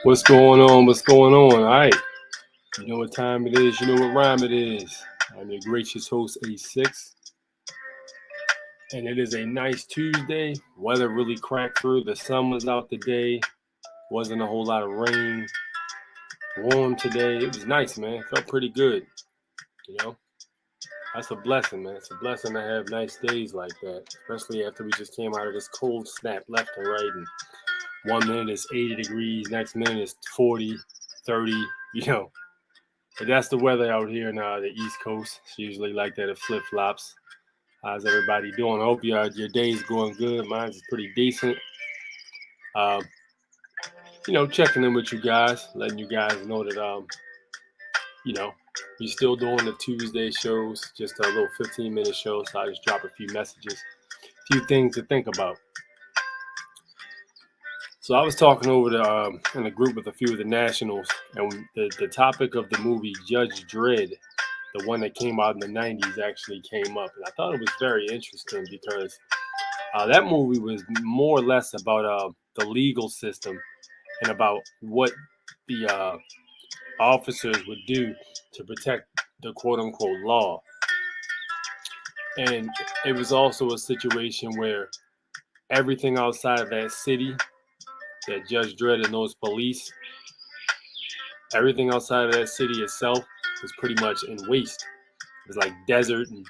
What's going on? What's going on? All right. You know what time it is. You know what rhyme it is. I'm your gracious host, A6. And it is a nice Tuesday. Weather really cracked through. The sun was out today. Wasn't a whole lot of rain. Warm today. It was nice, man. Felt pretty good. You know, that's a blessing, man. It's a blessing to have nice days like that, especially after we just came out of this cold snap left and right. And 1 minute it's 80 degrees, next minute it's 40, 30, But that's the weather out here in the East Coast. It's usually like that. It flip flops. How's everybody doing? I hope your day's going good. Mine's pretty decent. Um, checking in with you guys, letting you guys know that we're still doing the Tuesday shows, just a little 15-minute show. So I just drop a few messages, a few things to think about. So I was talking over in a group with a few of the nationals, and the topic of the movie Judge Dredd, the one that came out in the 90s, actually came up. And I thought it was very interesting because that movie was more or less about the legal system and about what the officers would do to protect the quote-unquote law. And it was also a situation where everything outside of that city, that Judge Dredd and those police, everything outside of that city itself was pretty much in waste. It's like desert and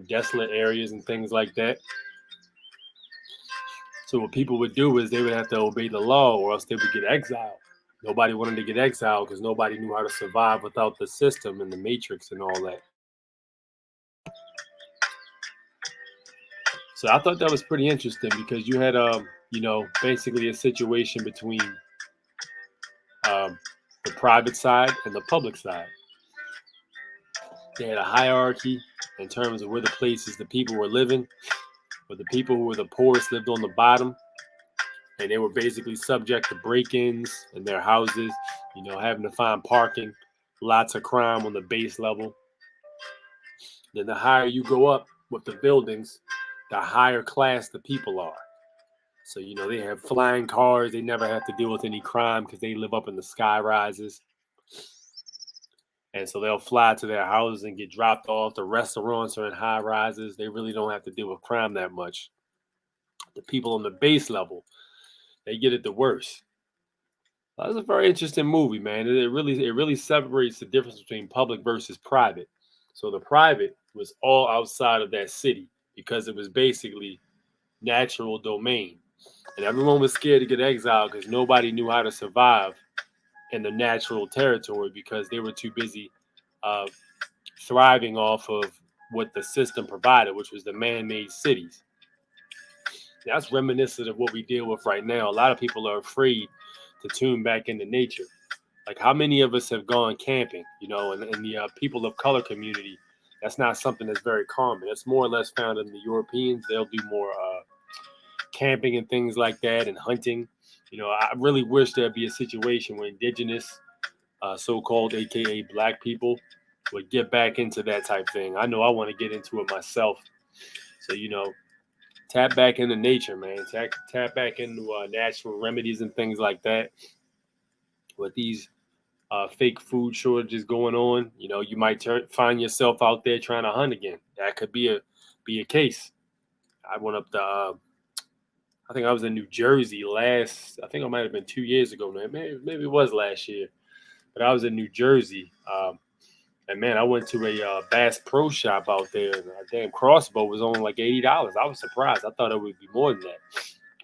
desolate areas and things like that. So what people would do is they would have to obey the law, or else they would get exiled. Nobody wanted to get exiled because nobody knew how to survive without the system and the matrix and all that. So I thought that was pretty interesting because you had basically a situation between the private side and the public side. They had a hierarchy in terms of where the places the people were living, but the people who were the poorest lived on the bottom, and they were basically subject to break-ins in their houses, having to find parking, lots of crime on the base level. Then the higher you go up with the buildings, the higher class the people are. So, they have flying cars. They never have to deal with any crime because they live up in the sky rises. And so they'll fly to their houses and get dropped off. The restaurants are in high rises. They really don't have to deal with crime that much. The people on the base level, they get it the worst. That was a very interesting movie, man. It really separates the difference between public versus private. So the private was all outside of that city because it was basically natural domain. And everyone was scared to get exiled because nobody knew how to survive in the natural territory because they were too busy thriving off of what the system provided, which was the man-made cities. That's reminiscent of what we deal with right now. A lot of people are afraid to tune back into nature. Like, how many of us have gone camping, and the people of color community? That's not something that's very common. It's more or less found in the Europeans. They'll do more camping and things like that, and hunting. I really wish there'd be a situation where indigenous, so-called AKA black people, would get back into that type thing. I know I want to get into it myself. So, tap back into nature, man. Tap back into natural remedies and things like that. With these fake food shortages going on, you might find yourself out there trying to hunt again. That could be a case. I went up to I think I was in New Jersey I think it might have been 2 years ago, man. Maybe it was last year. But I was in New Jersey. And, man, I went to a Bass Pro Shop out there. And a damn crossbow was only like $80. I was surprised. I thought it would be more than that.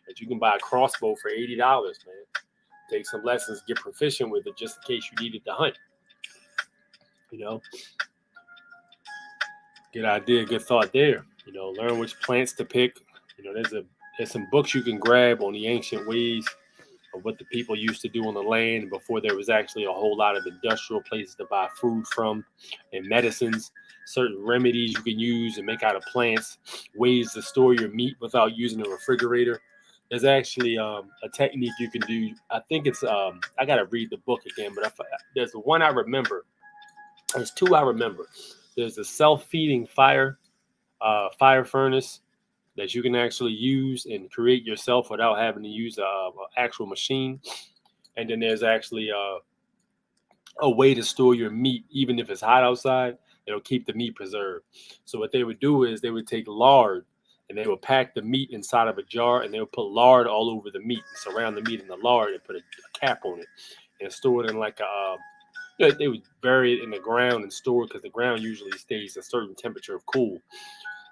But you can buy a crossbow for $80, man. Take some lessons, get proficient with it just in case you needed to hunt. Good idea, good thought there. Learn which plants to pick. There's some books you can grab on the ancient ways of what the people used to do on the land before there was actually a whole lot of industrial places to buy food from, and medicines, certain remedies you can use and make out of plants, ways to store your meat without using a refrigerator. There's actually a technique you can do. I think it's, I got to read the book again, but there's the one I remember. There's two I remember. There's the SelfFeeding Fire furnace that you can actually use and create yourself without having to use an actual machine. And then there's actually a way to store your meat, even if it's hot outside. It'll keep the meat preserved. So what they would do is they would take lard and they would pack the meat inside of a jar, and they would put lard all over the meat, surround the meat in the lard, and put a cap on it, and store it in like a. They would bury it in the ground and store it because the ground usually stays a certain temperature of cool.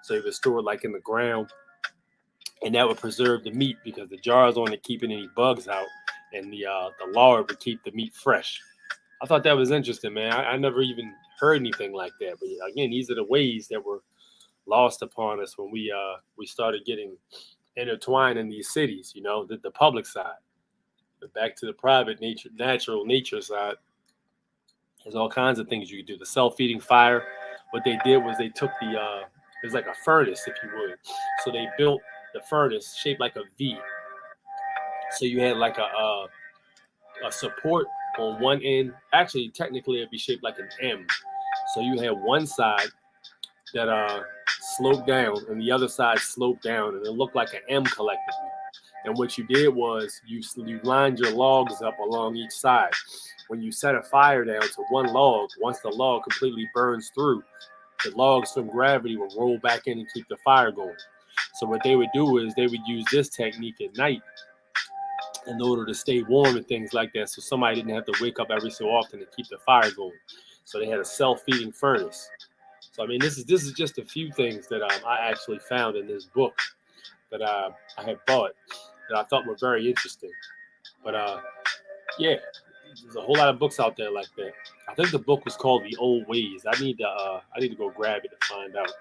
So they would store it like in the ground, and that would preserve the meat because the jars aren't keeping any bugs out, and the lard would keep the meat fresh. I thought that was interesting, man. I never even heard anything like that. But again, these are the ways that were lost upon us when we started getting intertwined in these cities. The public side. But back to the private nature, natural nature side. There's all kinds of things you could do. The self-feeding fire. What they did was they took it was like a furnace, if you would. So they built the furnace shaped like a V. So you had like a support on one end. Actually, technically, it'd be shaped like an M. So you had one side that sloped down, and the other side sloped down, and it looked like an M collectively. And what you did was you lined your logs up along each side. When you set a fire down to one log, once the log completely burns through, the logs from gravity will roll back in and keep the fire going. So what they would do is they would use this technique at night in order to stay warm and things like that, so somebody didn't have to wake up every so often to keep the fire going. So they had a self-feeding furnace. So I mean, this is just a few things that I actually found in this book that I had bought that I thought were very interesting. But yeah, there's a whole lot of books out there like that. I think the book was called The Old Ways. I need to go grab it to find out.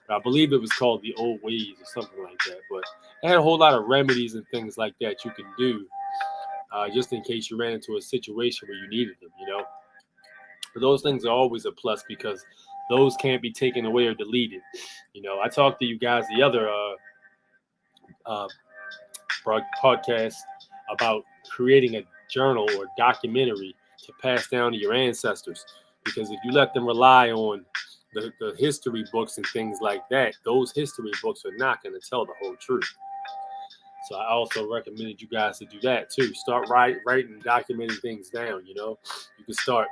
But I believe it was called The Old Ways or something like that. But it had a whole lot of remedies and things like that you can do just in case you ran into a situation where you needed them, But those things are always a plus because those can't be taken away or deleted. I talked to you guys the other podcast about creating a journal or documentary to pass down to your ancestors, because if you let them rely on the history books and things like that, those history books are not going to tell the whole truth. So I also recommended you guys to do that too. Start writing, documenting things down. You can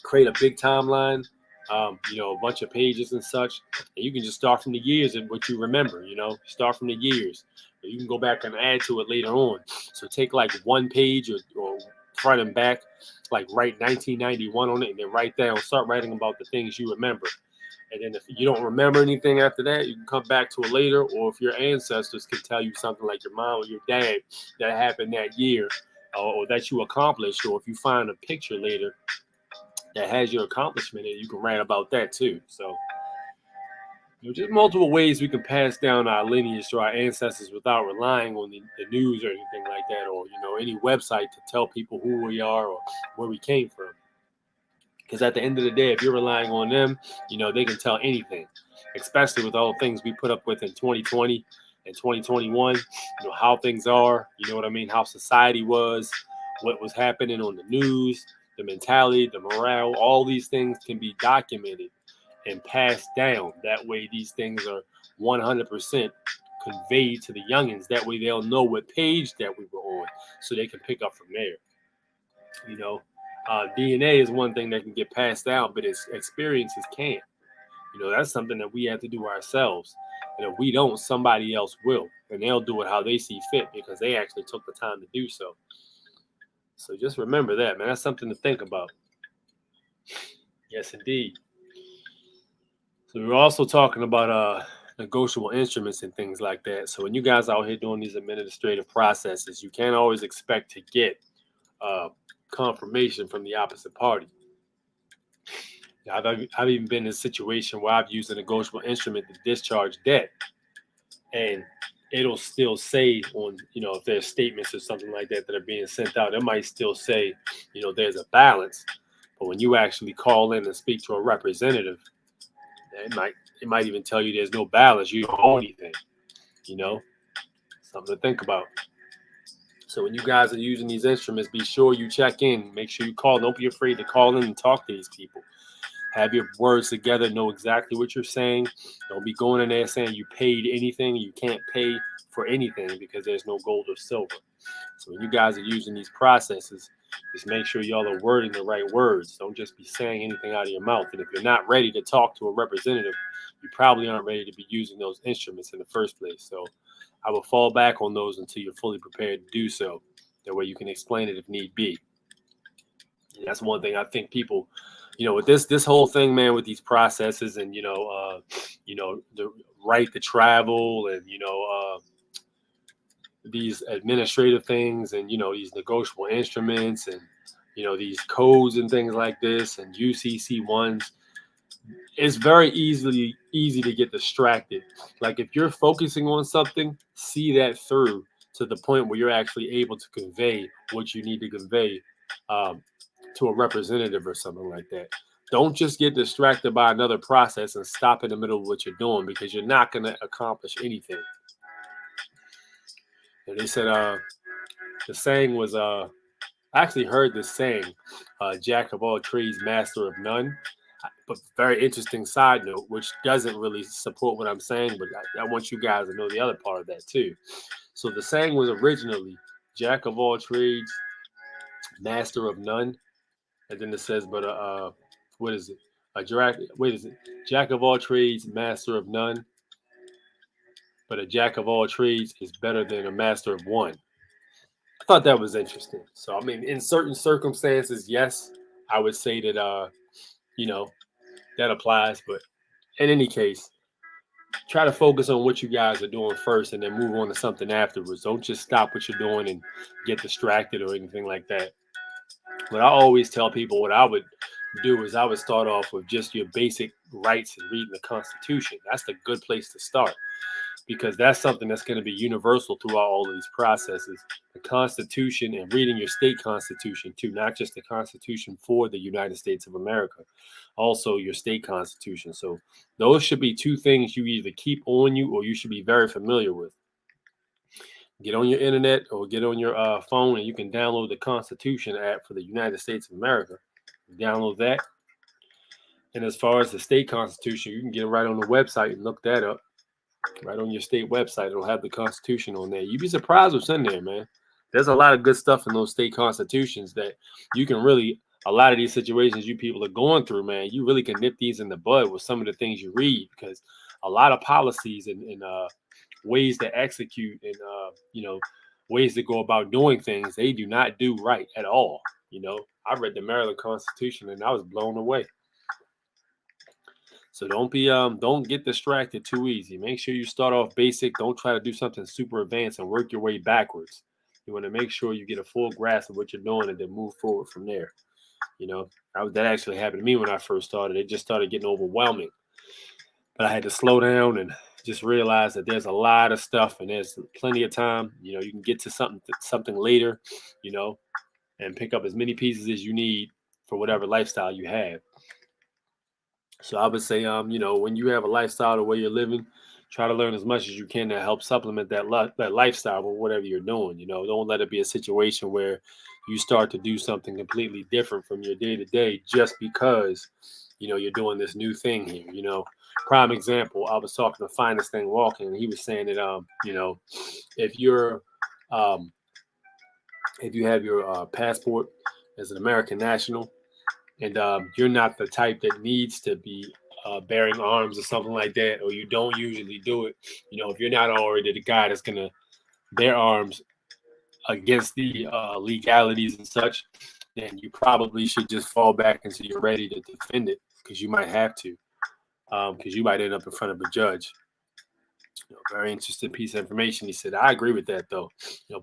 create a big timeline, a bunch of pages and such, and you can just start from the years and what you remember. Start from the years. You can go back and add to it later on. So take like one page or front and back, like write 1991 on it, and then start writing about the things you remember. And then if you don't remember anything after that, you can come back to it later. Or if your ancestors can tell you something like your mom or your dad that happened that year or that you accomplished, or if you find a picture later that has your accomplishment in it, you can write about that too. So just multiple ways we can pass down our lineage to our ancestors without relying on the news or anything like that, or any website to tell people who we are or where we came from. Because at the end of the day, if you're relying on them, they can tell anything, especially with all the things we put up with in 2020 and 2021, how things are, what I mean, how society was, what was happening on the news, the mentality, the morale, all these things can be documented and passed down. That way, these things are 100% conveyed to the youngins. That way, they'll know what page that we were on, so they can pick up from there. DNA is one thing that can get passed down, but its experiences can't. That's something that we have to do ourselves. And if we don't, somebody else will, and they'll do it how they see fit because they actually took the time to do so. So just remember that, man. That's something to think about. Yes, indeed. So we're also talking about negotiable instruments and things like that. So when you guys are out here doing these administrative processes, you can't always expect to get confirmation from the opposite party. I've even been in a situation where I've used a negotiable instrument to discharge debt, and it'll still say on, if there's statements or something like that that are being sent out, it might still say, there's a balance. But when you actually call in and speak to a representative, it might even tell you there's no balance. You don't owe anything. Something to think about. So when you guys are using these instruments, be sure you check in. Make sure you call. Don't be afraid to call in and talk to these people. Have your words together. Know exactly what you're saying. Don't be going in there saying you paid anything. You can't pay for anything because there's no gold or silver. So when you guys are using these processes, just make sure y'all are wording the right words. Don't just be saying anything out of your mouth. And if you're not ready to talk to a representative, you probably aren't ready to be using those instruments in the first place. So I will fall back on those until you're fully prepared to do so. That way you can explain it if need be. And that's one thing I think people, with this whole thing, man, with these processes and the right to travel and these administrative things and these negotiable instruments and these codes and things like this and UCC ones. It's very easy to get distracted. Like if you're focusing on something, see that through to the point where you're actually able to convey what you need to convey to a representative or something like that. Don't just get distracted by another process and stop in the middle of what you're doing, because you're not going to accomplish anything. And they said the saying was, I actually heard this saying, Jack of all trades, master of none. But very interesting side note, which doesn't really support what I'm saying, but I want you guys to know the other part of that too. So the saying was originally Jack of all trades, master of none. And then it says, but what is it? Jack of all trades, master of none. But a jack of all trades is better than a master of one. I thought that was interesting. So, I mean, in certain circumstances, yes, I would say that, that applies. But in any case, try to focus on what you guys are doing first and then move on to something afterwards. Don't just stop what you're doing and get distracted or anything like that. But I always tell people what I would do is I would start off with just your basic rights and reading the Constitution. That's the good place to start, because that's something that's going to be universal throughout all of these processes. The Constitution and reading your state constitution too, not just the Constitution for the United States of America, also your state constitution. So those should be two things you either keep on you or you should be very familiar with. Get on your internet or get on your phone and you can download the Constitution app for the United States of America. Download that. And as far as the state constitution, you can get it right on the website and look that up. Right on your state website, it'll have the Constitution on there. You'd be surprised what's in there, man. There's a lot of good stuff in those state constitutions that you can really, a lot of these situations you people are going through, man, you really can nip these in the bud with some of the things you read, because a lot of policies and ways to execute and, ways to go about doing things, they do not do right at all. I read the Maryland Constitution and I was blown away. So don't get distracted too easy. Make sure you start off basic. Don't try to do something super advanced and work your way backwards. You want to make sure you get a full grasp of what you're doing and then move forward from there. That actually happened to me when I first started. It just started getting overwhelming. But I had to slow down and just realize that there's a lot of stuff and there's plenty of time. You can get to something later, and pick up as many pieces as you need for whatever lifestyle you have. So I would say, when you have a lifestyle the way you're living, try to learn as much as you can to help supplement that lifestyle with whatever you're doing. Don't let it be a situation where you start to do something completely different from your day to day just because, you're doing this new thing here. Prime example, I was talking to Finest Thing Walking, and he was saying that, if you have your passport as an American national, and you're not the type that needs to be bearing arms or something like that, or you don't usually do it, if you're not already the guy that's going to bear arms against the legalities and such, then you probably should just fall back until you're ready to defend it, because you might have to, because you might end up in front of a judge. Very interesting piece of information. He said, I agree with that, though.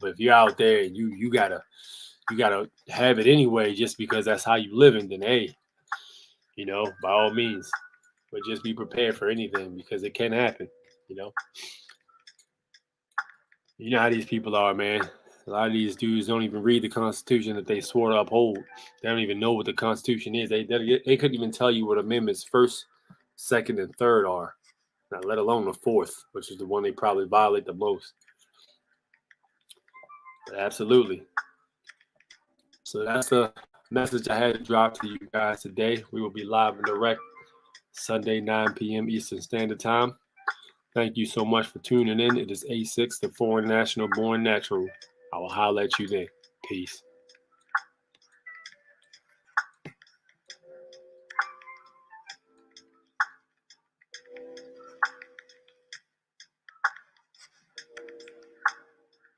But if you're out there and you gotta have it anyway, just because that's how you living, then hey, by all means, but just be prepared for anything, because it can happen. You know how these people are, man. A lot of these dudes don't even read the Constitution that they swore to uphold. They don't even know what the Constitution is. They couldn't even tell you what amendments 1st, 2nd, and 3rd are, not let alone the 4th, which is the one they probably violate the most. But absolutely. So that's the message I had to drop to you guys today. We will be live and direct Sunday, 9 p.m. Eastern Standard Time. Thank you so much for tuning in. It is A6, the Foreign National Born Natural. I will holler at you then. Peace.